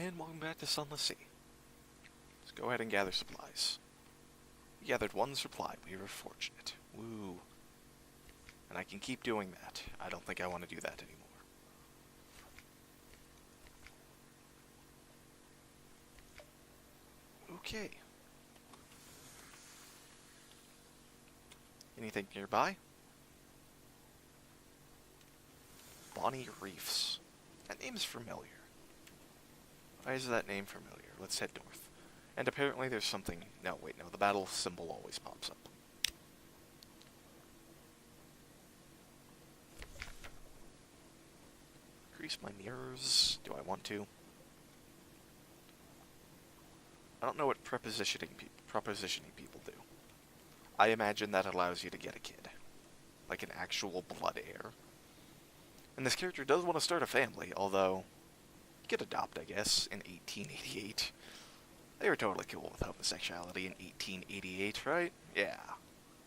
And welcome back to Sunless Sea. Let's go ahead and gather supplies. We gathered one supply. We were fortunate. Woo. And I can keep doing that. I don't think I want to do that anymore. Okay. Anything nearby? Bonnie Reefs. That name's familiar. Why is that name familiar? Let's head north. And apparently there's something... No, wait, no. The battle symbol always pops up. Increase my mirrors. Do I want to? I don't know what prepositioning people do. I imagine that allows you to get a kid. Like an actual blood heir. And this character does want to start a family, although... You could adopt, I guess, in 1888. They were totally cool with homosexuality in 1888, right? Yeah,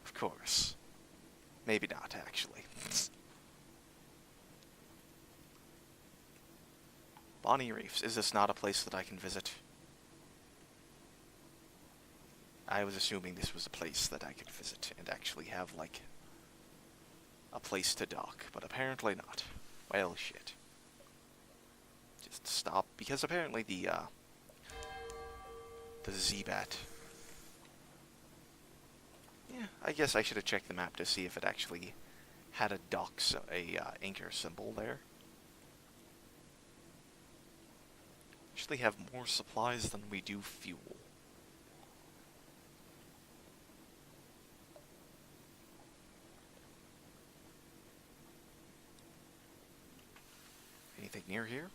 of course. Maybe not, actually. Bonnie Reefs. Is this not a place that I can visit? I was assuming this was a place that I could visit and actually have, like, a place to dock, but apparently not. Well, shit. Just stop, because apparently the Z-Bat... Yeah, I guess I should have checked the map to see if it actually had a dock, anchor symbol there. Actually have more supplies than we do fuel. Anything near here?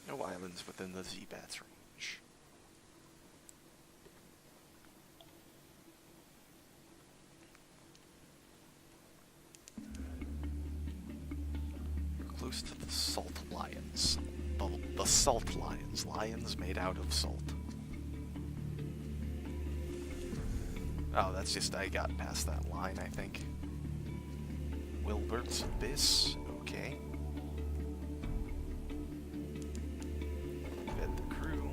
No islands within the Z-Bat's range. We're close to the salt lions. The salt lions. Lions made out of salt. Oh, that's just, I got past that line, I think. Wilbert's Abyss. Okay. Fed the crew.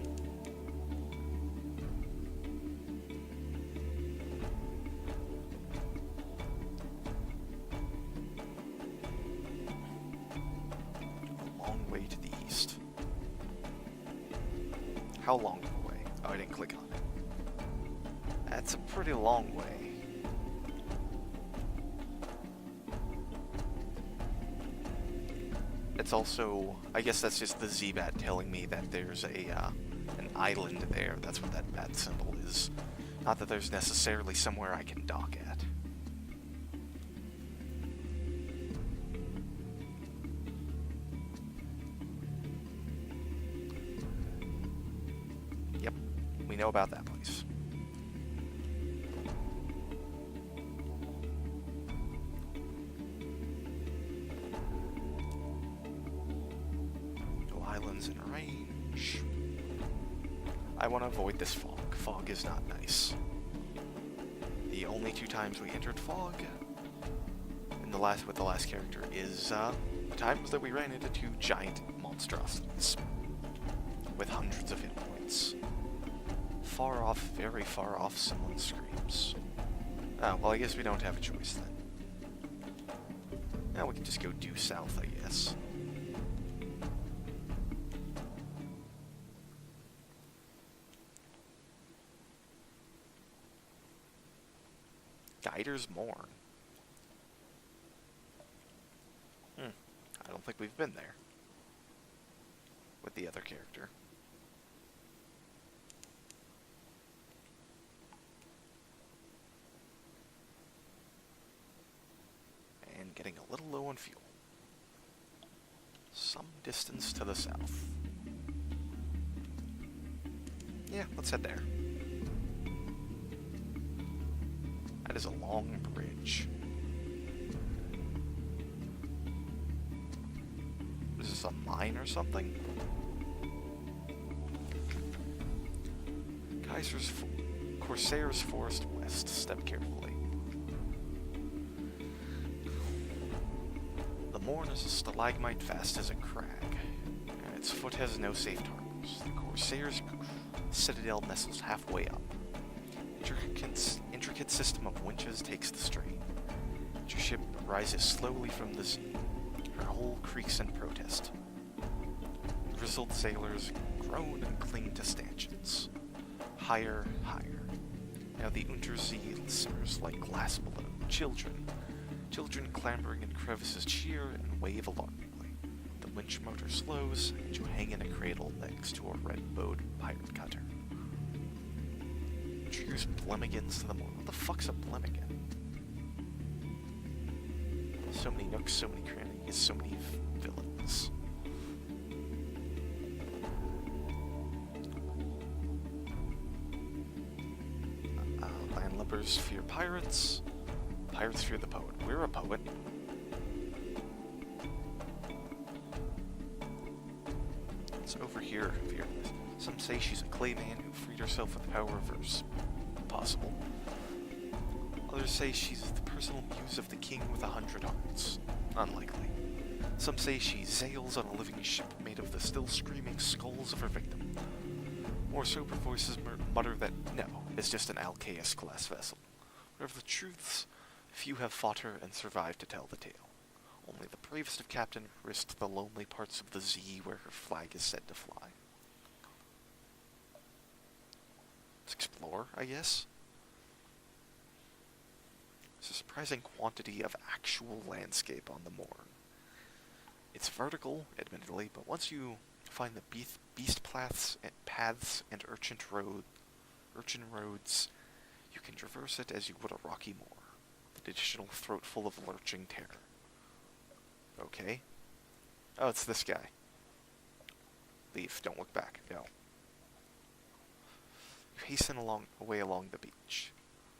Long way to the east. How long of a way? Oh, I didn't click on it. That's a pretty long way. It's also, I guess that's just the Z-Bat telling me that there's an island there. That's what that bat symbol is. Not that there's necessarily somewhere I can dock at. Yep, we know about that place. Islands in range. I want to avoid this fog. Fog is not nice. The only two times we entered fog with the last character is the times that we ran into two giant monstrosities with hundreds of hit points. Far off, very far off, someone screams. Oh, well, I guess we don't have a choice then. Now we can just go due south, I guess. Guider's Mourn. I don't think we've been there. With the other character. And getting a little low on fuel. Some distance to the south. Yeah, let's head there. That is a long bridge. Is this a mine or something? Corsair's Forest West. Step carefully. The Mourne is a stalagmite vast as a crag, and its foot has no safe harbors. The Corsair's citadel nestles halfway up. Intricate system of winches takes the strain. Your ship rises slowly from the sea. Her hull creaks in protest. Grizzled sailors groan and cling to stanchions. Higher, higher. Now the Untersee simmers like glass below. Children clambering in crevices cheer and wave alarmingly. The winch motor slows, and you hang in a cradle next to a red-bowed pirate cutter. Triggers Blemigans to the Mourne. What the fuck's a Blemigan? So many nooks, so many crannies, so many villains. Landlubbers fear pirates. Pirates fear the poet. We're a poet. It's over here, fearless. Some say she's a clayman who freed herself with the power of verse. Possible. Others say she's the personal muse of the king with 100 hearts. Unlikely. Some say she sails on a living ship made of the still screaming skulls of her victim. More sober voices mutter that no, it's just an Alcaeus-class vessel. Whatever the truths, few have fought her and survived to tell the tale. Only the bravest of captain risked the lonely parts of the sea where her flag is said to fly. Let's explore, I guess. There's a surprising quantity of actual landscape on the Mourne. It's vertical, admittedly, but once you find the beast paths and urchin roads, you can traverse it as you would a rocky moor, the additional throat full of lurching terror. Okay. Oh, it's this guy. Leave, don't look back, go. You hasten away along the beach.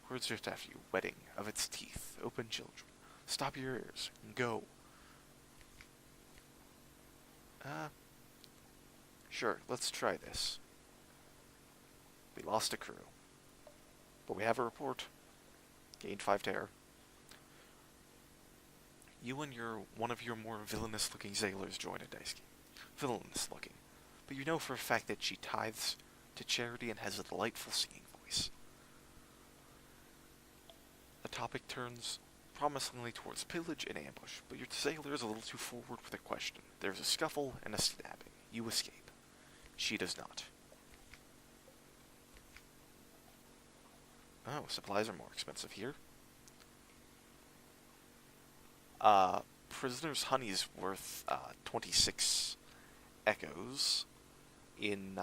Words drift after you, wetting of its teeth, open children. Stop your ears, and go. Sure, let's try this. We lost a crew. But we have a report. Gained 5 terror. You and one of your more villainous-looking sailors join a dice game. Villainous-looking. But you know for a fact that she tithes to charity and has a delightful singing voice. The topic turns promisingly towards pillage and ambush, but your sailor is a little too forward with a question. There's a scuffle and a stabbing. You escape. She does not. Oh, supplies are more expensive here. Prisoner's honey's worth 26 echoes. In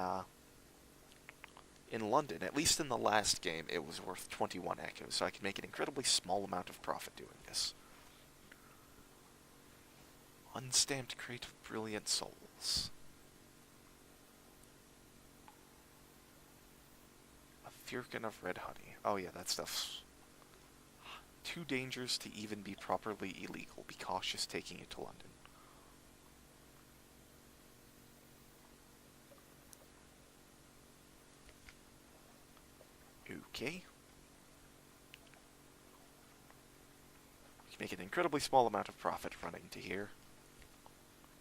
London, at least in the last game, it was worth 21 echoes, so I can make an incredibly small amount of profit doing this. Unstamped crate of brilliant souls. A firkin of red honey. Oh yeah, that stuff's too dangerous to even be properly illegal. Be cautious taking it to London. Okay. We can make an incredibly small amount of profit running to here.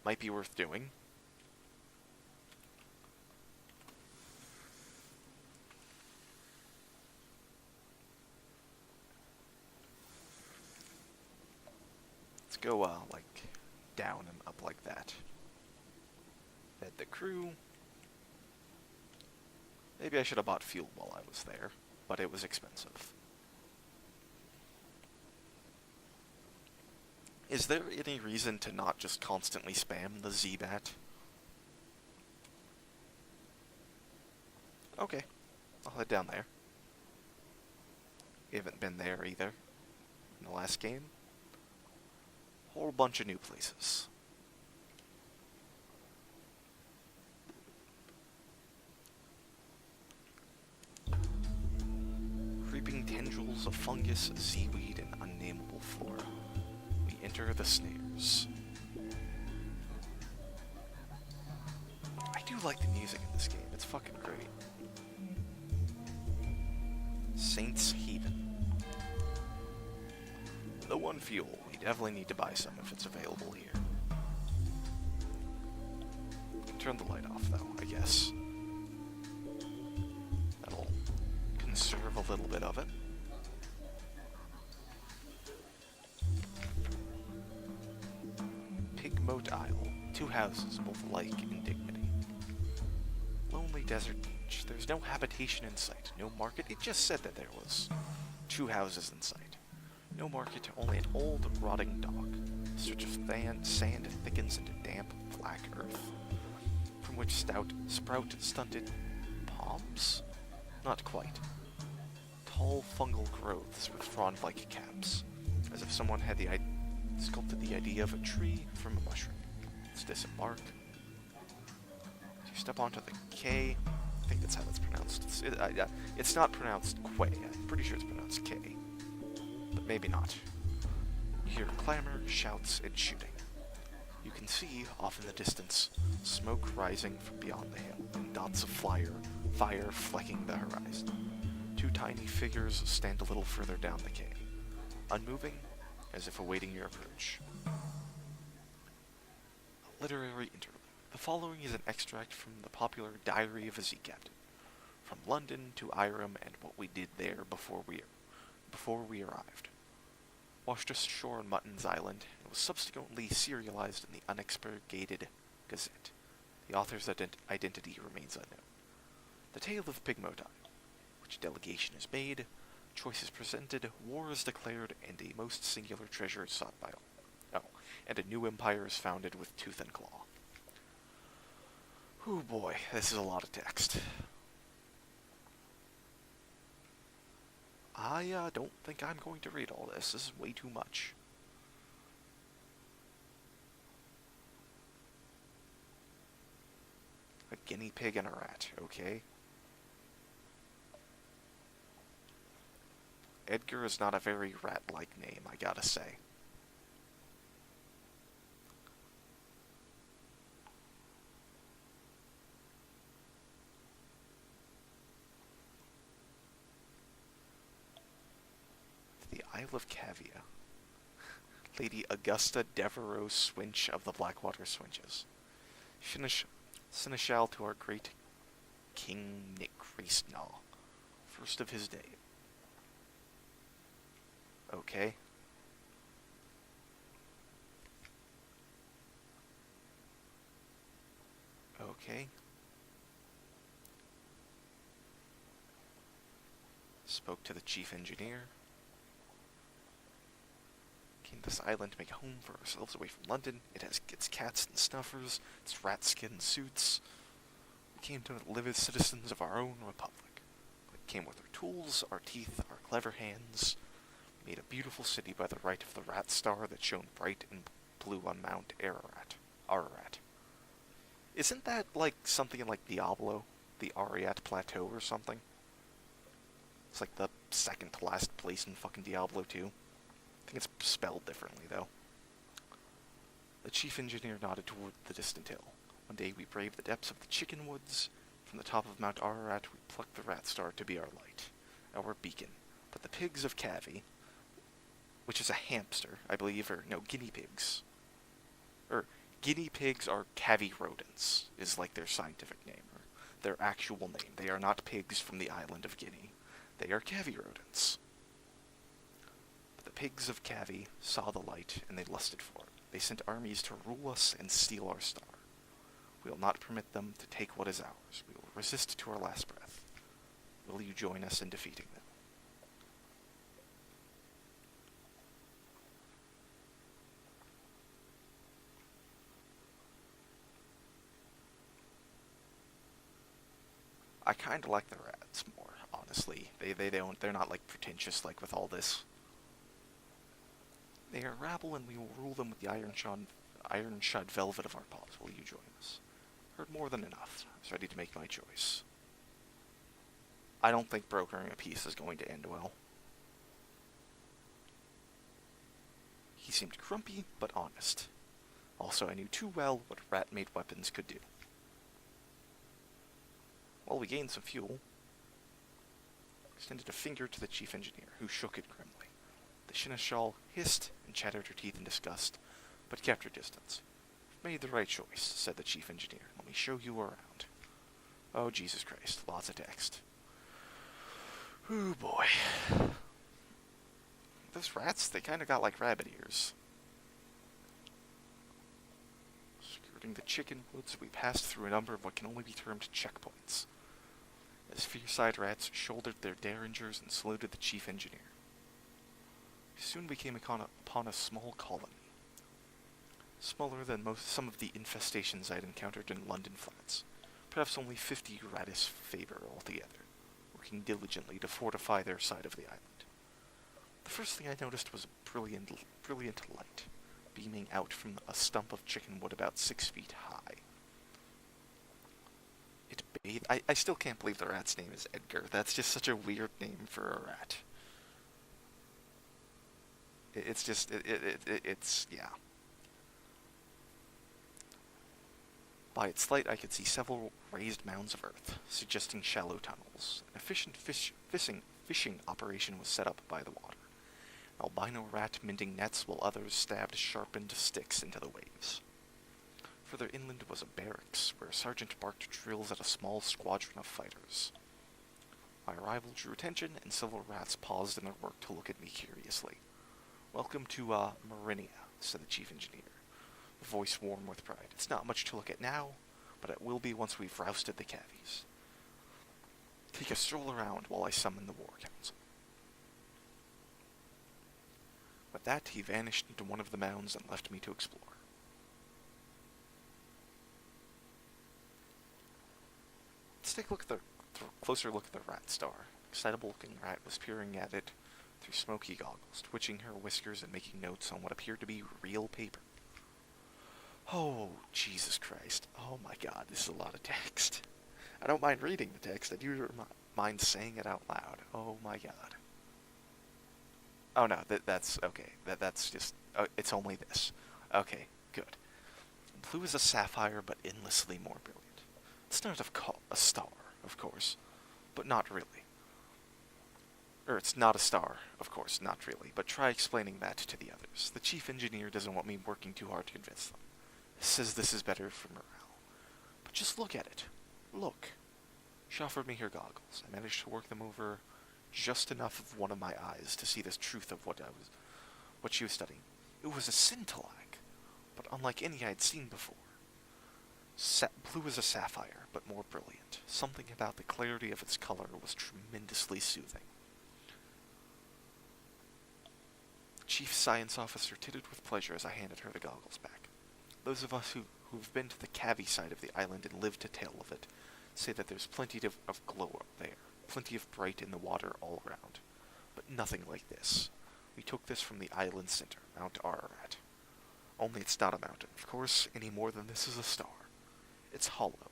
Might be worth doing. Let's go, like, down and up like that. Fed the crew. Maybe I should have bought fuel while I was there, but it was expensive. Is there any reason to not just constantly spam the Z-Bat? Okay, I'll head down there. We haven't been there either in the last game. Whole bunch of new places. Creeping tendrils of fungus, seaweed, and unnameable flora. We enter the snares. I do like the music in this game. It's fucking great. Saints Haven. Low on fuel, we You definitely need to buy some if it's available here. Turn the light off, though, I guess. That'll conserve a little bit of it. Pig Moat Isle. 2 houses, both alike in dignity. Lonely desert beach. There's no habitation in sight. No market. It just said that there was 2 houses in sight. No market, only an old, rotting dock. A stretch of sand thickens into damp, black earth, from which sprout stunted palms? Not quite. Tall fungal growths with frond-like caps, as if someone had sculpted the idea of a tree from a mushroom. Let's disembark. So you step onto the quay. I think that's how it's pronounced. It's not pronounced quay. I'm pretty sure it's pronounced K. But maybe not. You hear clamor, shouts, and shooting. You can see, off in the distance, smoke rising from beyond the hill, and dots of fire flecking the horizon. 2 tiny figures stand a little further down the quay, unmoving, as if awaiting your approach. A literary interlude. The following is an extract from the popular Diary of a Sea Captain, from London to Irem and what we did there before we arrived. Washed ashore on Mutton's Island, and was subsequently serialized in the Unexpurgated Gazette. The author's identity remains unknown. The Tale of Pig Moat Isle, which delegation is made, choice is presented, war is declared, and a most singular treasure is sought by all. Oh, and a new empire is founded with tooth and claw. Oh boy, this is a lot of text. I don't think I'm going to read all this. This is way too much. A guinea pig and a rat, okay. Edgar is not a very rat-like name, I gotta say. The Isle of Cavia. Lady Augusta Devereux Swinch of the Blackwater Swinches. Seneschal to our great King Nick Reesnaw, first of his day. Okay. Okay. Spoke to the chief engineer. Came to this island to make a home for ourselves away from London. It has its cats and snuffers, its rat skin suits. We came to live as citizens of our own republic. We came with our tools, our teeth, our clever hands. We made a beautiful city by the right of the rat star that shone bright and blue on Mount Ararat. Isn't that like something in like Diablo? The Ararat Plateau or something? It's like the second to last place in fucking Diablo 2. I think it's spelled differently, though. The chief engineer nodded toward the distant hill. One day we braved the depths of the chicken woods. From the top of Mount Ararat we plucked the rat star to be our light, our beacon. But the pigs of Cavi, which is a hamster, I believe, or no, guinea pigs. Guinea pigs are Cavi rodents, is like their scientific name, or their actual name. They are not pigs from the island of Guinea. They are Cavi rodents. But the pigs of Cavi saw the light, and they lusted for it. They sent armies to rule us and steal our star. We will not permit them to take what is ours. We will resist to our last breath. Will you join us in defeating them? I kind of like the rats more, honestly. They're not like pretentious like with all this. They are rabble, and we will rule them with the iron-shod velvet of our paws. Will you join us? Heard more than enough. I was ready to make my choice. I don't think brokering a peace is going to end well. He seemed grumpy, but honest. Also, I knew too well what rat-made weapons could do. Well, we gained some fuel. Extended a finger to the chief engineer, who shook it grimly. The Seneschal hissed and chattered her teeth in disgust, but kept her distance. "You've made the right choice," said the chief engineer. "Let me show you around." Oh, Jesus Christ. Lots of text. Ooh, boy. Those rats, they kind of got like rabbit ears. Skirting the chicken woods, we passed through a number of what can only be termed checkpoints, as fierce-eyed rats shouldered their derringers and saluted the chief engineer. We soon came upon a small colony, smaller than some of the infestations I'd encountered in London flats. Perhaps only 50 Radis Faber altogether, working diligently to fortify their side of the island. The first thing I noticed was a brilliant light, beaming out from a stump of chicken wood about 6 feet high. It bathed... I still can't believe the rat's name is Edgar. That's just such a weird name for a rat. It's just... It's... yeah. By its light, I could see several raised mounds of earth, suggesting shallow tunnels. An efficient fishing operation was set up by the water, an albino rat mending nets while others stabbed sharpened sticks into the waves. Further inland was a barracks, where a sergeant barked drills at a small squadron of fighters. My arrival drew attention, and several rats paused in their work to look at me curiously. "Welcome to, Marinia," said the chief engineer, a voice warm with pride. "It's not much to look at now, but it will be once we've rousted the cavies. Take a stroll around while I summon the war council." With that, he vanished into one of the mounds and left me to explore. Let's take a closer look at the rat star. Excitable-looking rat was peering at it through smoky goggles, twitching her whiskers and making notes on what appeared to be real paper. Oh, Jesus Christ. Oh my God, this is a lot of text. I don't mind reading the text, I do mind saying it out loud. Oh my God. Oh no, that's okay. That's just, it's only this. Okay, good. Blue is a sapphire, but endlessly more brilliant. It's not a star, of course, but not really. It's not a star, of course, not really, but try explaining that to the others. The chief engineer doesn't want me working too hard to convince them. Says this is better for morale. But just look at it. Look. She offered me her goggles. I managed to work them over just enough of one of my eyes to see the truth of what she was studying. It was a scintillag, but unlike any I had seen before. Blue as a sapphire, but more brilliant. Something about the clarity of its color was tremendously soothing. The chief science officer tittered with pleasure as I handed her the goggles back. Those of us who've been to the Cavi side of the island and lived to tell of it say that there's plenty of glow there, plenty of bright in the water all around, but nothing like this. We took this from the island center, Mount Ararat. Only it's not a mountain, of course, any more than this is a star. It's hollow.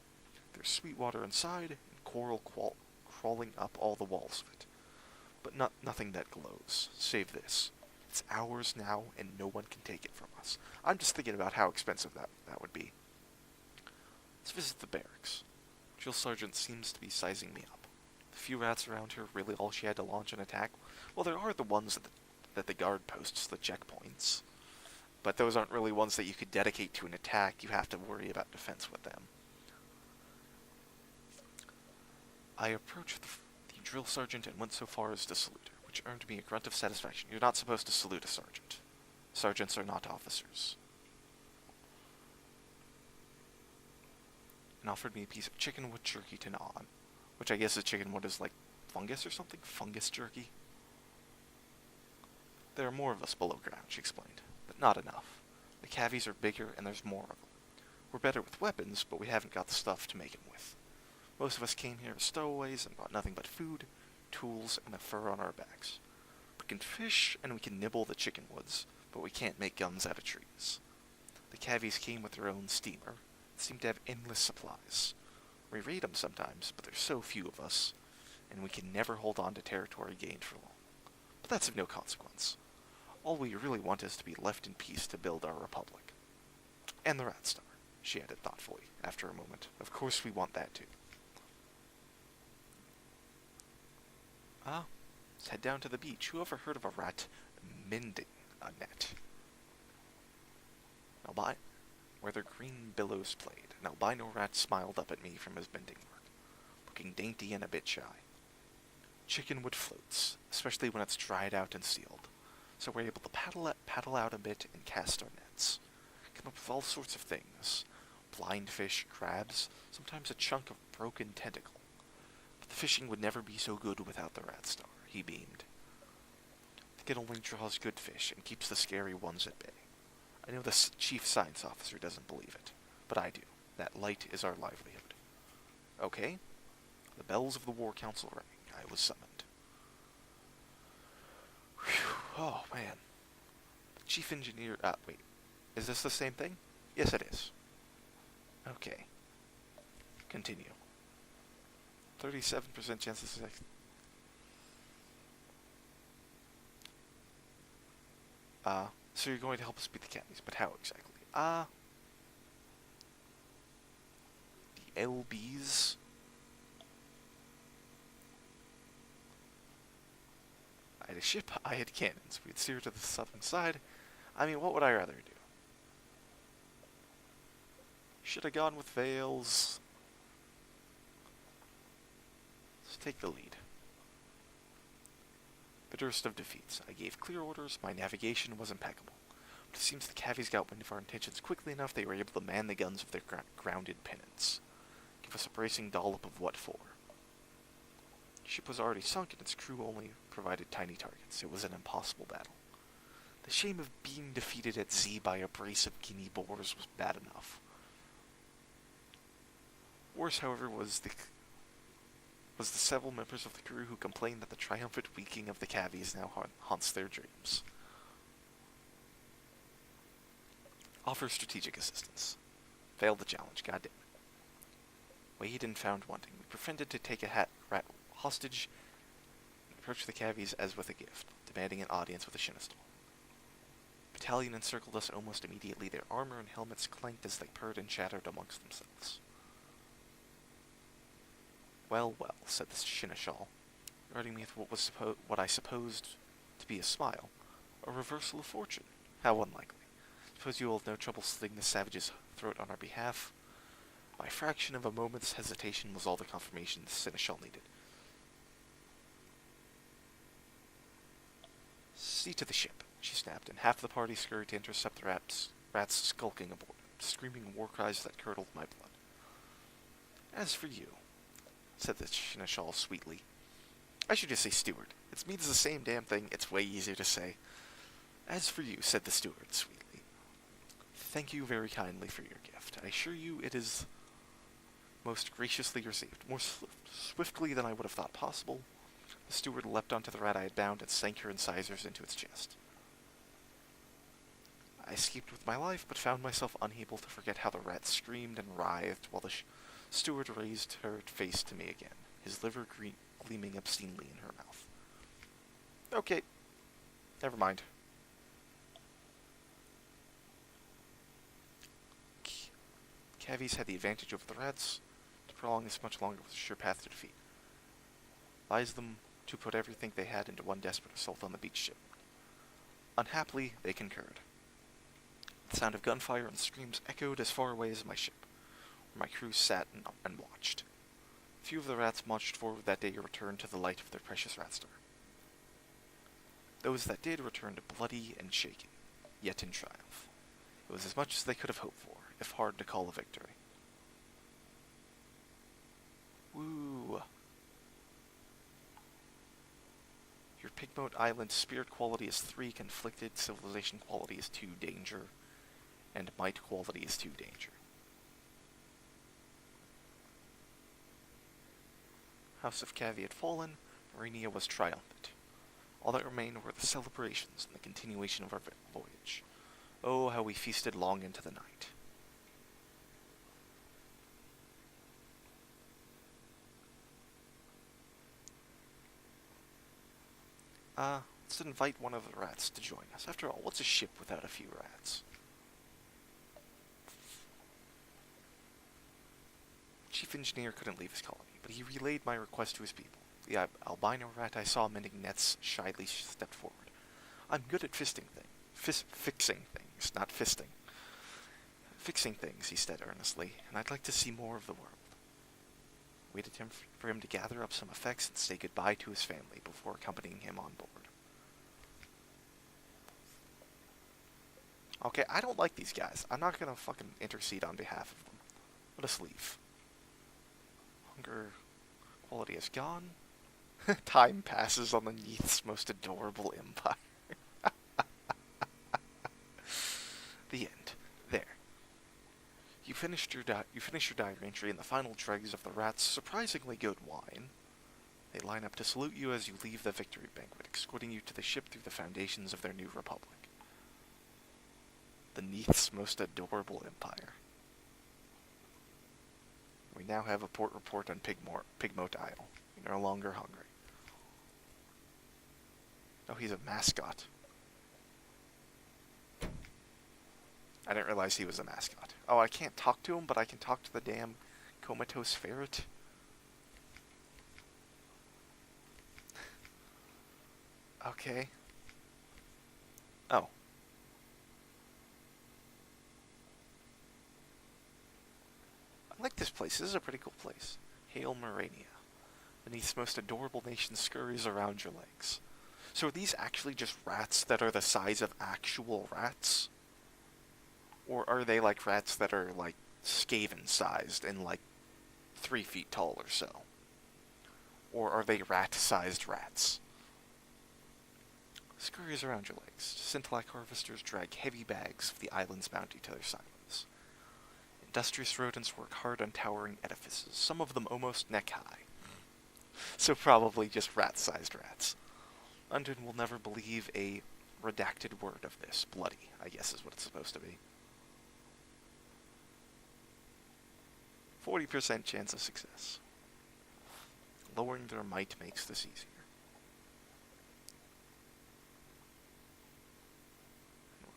There's sweet water inside, and coral crawling up all the walls of it. But nothing that glows, save this. It's ours now, and no one can take it from us. I'm just thinking about how expensive that would be. Let's visit the barracks. Drill Sergeant seems to be sizing me up. The few rats around here, really all she had to launch an attack? Well, there are the ones that the guard posts, the checkpoints. But those aren't really ones that you could dedicate to an attack. You have to worry about defense with them. I approached the drill sergeant and went so far as to salute her, which earned me a grunt of satisfaction. You're not supposed to salute a sergeant. Sergeants are not officers. And offered me a piece of chicken wood jerky to gnaw on, which I guess the chicken wood is like fungus or something? Fungus jerky? There are more of us below ground, she explained, but not enough. The cavies are bigger and there's more of them. We're better with weapons, but we haven't got the stuff to make them with. Most of us came here as stowaways and brought nothing but food, tools, and the fur on our backs. We can fish and we can nibble the chicken woods, but we can't make guns out of trees. The cavies came with their own steamer, and seem to have endless supplies. We raid them sometimes, but there's so few of us, and we can never hold on to territory gained for long. But that's of no consequence. All we really want is to be left in peace to build our republic. And the Rat Star, she added thoughtfully, after a moment. Of course we want that too. Let's head down to the beach. Who ever heard of a rat mending a net. Where their green billows played, an albino rat smiled up at me from his mending work, looking dainty and a bit shy. Chickenwood floats, especially when it's dried out and sealed, so we're able to paddle out a bit and cast our nets. Come up with all sorts of things. Blind fish, crabs, sometimes a chunk of broken tentacle. But the fishing would never be so good without the rat star, he beamed. I think it only draws good fish and keeps the scary ones at bay. I know the chief science officer doesn't believe it, but I do. That light is our livelihood. Okay. The bells of the War Council rang. I was summoned. Whew. Oh, man. The chief engineer... wait. Is this the same thing? Yes, it is. Okay. Continue. 37% chances of... So you're going to help us beat the Cavies, but how exactly? The LBs? I had a ship, I had cannons. We'd steer to the southern side. I mean, what would I rather do? Should have gone with Veils. Let's take the lead. Bitterest of defeats. I gave clear orders, my navigation was impeccable. But it seems the Cavies got wind of our intentions quickly enough they were able to man the guns of their grounded pennants. Give us a bracing dollop of what for. The ship was already sunk and its crew only provided tiny targets. It was an impossible battle. The shame of being defeated at sea by a brace of guinea boars was bad enough. Worse, however, was the several members of the crew who complained that the triumphant weakening of the Cavies now haunts their dreams. Offer strategic assistance. Failed the challenge, goddamn it. Weighed and found wanting. We pretended to take a rat hostage and approached the Cavies as with a gift, demanding an audience with a Shinastal. Battalion encircled us almost immediately. Their armor and helmets clanked as they purred and chattered amongst themselves. Well, well, said the Seneschal, regarding me with what I supposed to be a smile. A reversal of fortune. How unlikely. Suppose you will have no trouble slitting the savage's throat on our behalf. My fraction of a moment's hesitation was all the confirmation the Seneschal needed. See to the ship, she snapped, and half the party scurried to intercept the rats skulking aboard, screaming war cries that curdled my blood. As for you, said the Seneschal sweetly. I should just say steward. It means the same damn thing, it's way easier to say. As for you, said the steward sweetly. Thank you very kindly for your gift. I assure you it is most graciously received. More swiftly than I would have thought possible, the steward leapt onto the rat I had bound and sank her incisors into its chest. I escaped with my life, but found myself unable to forget how the rat screamed and writhed while the steward raised her face to me again, his liver gleaming obscenely in her mouth. Okay, never mind. Cavies had the advantage over the rats. To prolong this much longer was a sure path to defeat. Advised them to put everything they had into one desperate assault on the beach ship. Unhappily, they concurred. The sound of gunfire and screams echoed as far away as my ship, where my crew sat and watched. Few of the rats marched forward that day or returned to the light of their precious rat star. Those that did returned bloody and shaken, yet in triumph. It was as much as they could have hoped for, if hard to call a victory. Woo! Your Pigmoat Island spirit quality is 3, conflicted civilization quality is 2, danger, and might quality is 2, danger. House of Cavi had fallen, Marinia was triumphant. All that remained were the celebrations and the continuation of our voyage. Oh, how we feasted long into the night. Let's invite one of the rats to join us. After all, what's a ship without a few rats? Chief Engineer couldn't leave his colony, but he relayed my request to his people. The albino rat I saw mending nets shyly stepped forward. I'm good at fixing things, not fisting. Fixing things, he said earnestly, and I'd like to see more of the world. Waited for him to gather up some effects and say goodbye to his family before accompanying him on board. Okay, I don't like these guys. I'm not gonna fucking intercede on behalf of them. Let us leave. Hunger quality is gone. Time passes on the Neath's most adorable empire. The end. There. You finished your diary entry in the final dregs of the rat's surprisingly good wine. They line up to salute you as you leave the victory banquet, escorting you to the ship through the foundations of their new republic. The Neath's most adorable empire. We now have a port report on Pigmote Isle. You're no longer hungry. Oh, he's a mascot. I didn't realize he was a mascot. Oh, I can't talk to him, but I can talk to the damn comatose ferret. Okay. Oh. I like this place. This is a pretty cool place. Hail Morania. Beneath's most adorable nation scurries around your legs. So are these actually just rats that are the size of actual rats? Or are they like rats that are like Skaven-sized and like 3 feet tall or so? Or are they rat-sized rats? Scurries around your legs. Scintillite harvesters drag heavy bags of the island's bounty to their silos. Industrious rodents work hard on towering edifices, some of them almost neck-high. So probably just rat-sized rats. London will never believe a redacted word of this. Bloody, I guess is what it's supposed to be. 40% chance of success. Lowering their might makes this easier.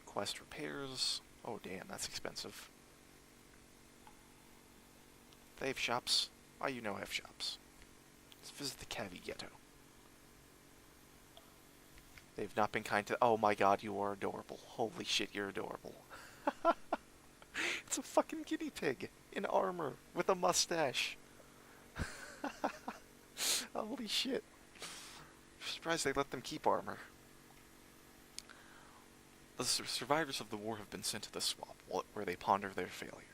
Request repairs. Oh damn, that's expensive. They have shops. Why you know I have shops. Let's visit the Cavi Ghetto. They've not been kind to... Oh my god, you are adorable. Holy shit, you're adorable. It's a fucking guinea pig in armor with a mustache. Holy shit. I'm surprised they let them keep armor. The survivors of the war have been sent to the swamp, where they ponder their failure.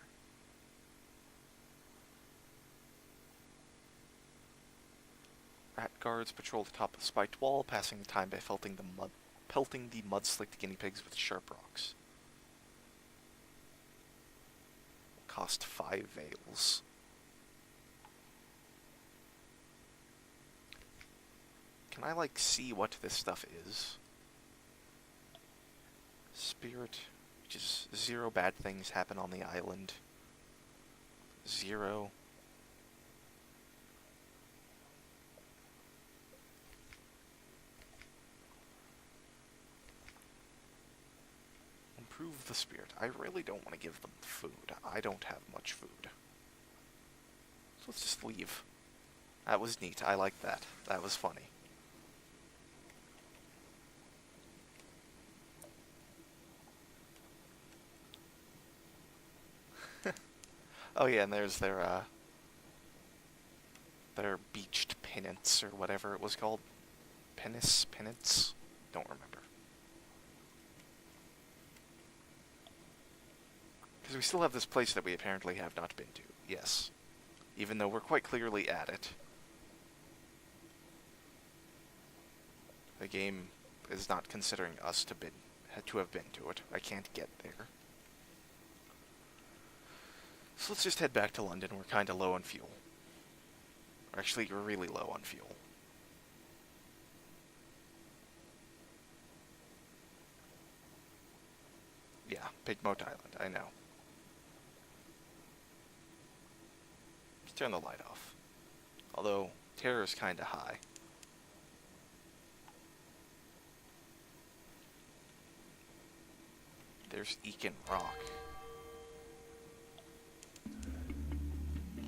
Rat guards patrol the top of the spiked wall, passing the time by pelting the mud-slicked guinea pigs with sharp rocks. Cost 5 veils. Can I, like, see what this stuff is? Spirit, which is 0 bad things happen on the island. 0. Improve the spirit. I really don't want to give them food. I don't have much food. So let's just leave. That was neat. I like that. That was funny. Oh yeah, and there's their beached penance, or whatever it was called. Penance? Don't remember. Because we still have this place that we apparently have not been to. Yes. Even though we're quite clearly at it. The game is not considering us to have been to it. I can't get there. So let's just head back to London. We're kind of low on fuel. Or actually, we're really low on fuel. Yeah, Pigmote Island, I know. Let's turn the light off. Although, terror is kind of high. There's Eakin Rock.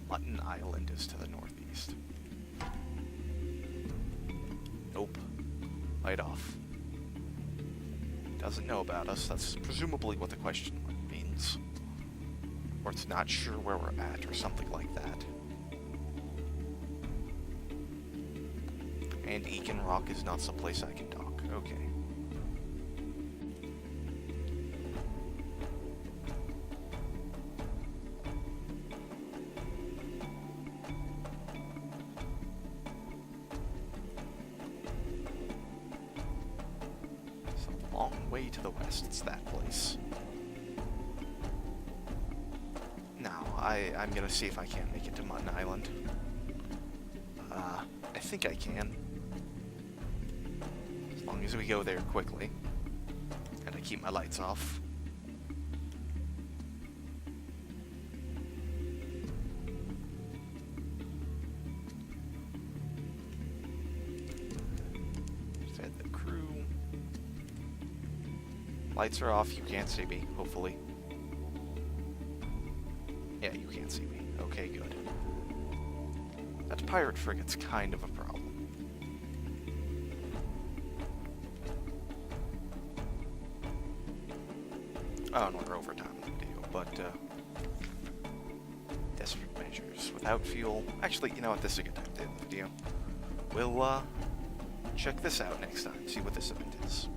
Mutton Island is to the northeast. Nope. Light off. doesn't know about us. That's presumably what the question means. Or it's not sure where we're at, or something like that. And Eakin Rock is not someplace I can dock. Okay. It's a long way to the west. It's that place. Now, I'm gonna see if I can make it to Mutton Island. I think I can. As long as we go there quickly. And I keep my lights off. Fed the crew. Lights are off, you can't see me, hopefully. Yeah, you can't see me. Okay, good. That pirate frigate's kind of a problem. Oh, and we're over time in the video, but, desperate measures without fuel. Actually, you know what, this is a good time to end the video. We'll, check this out next time, see what this event is.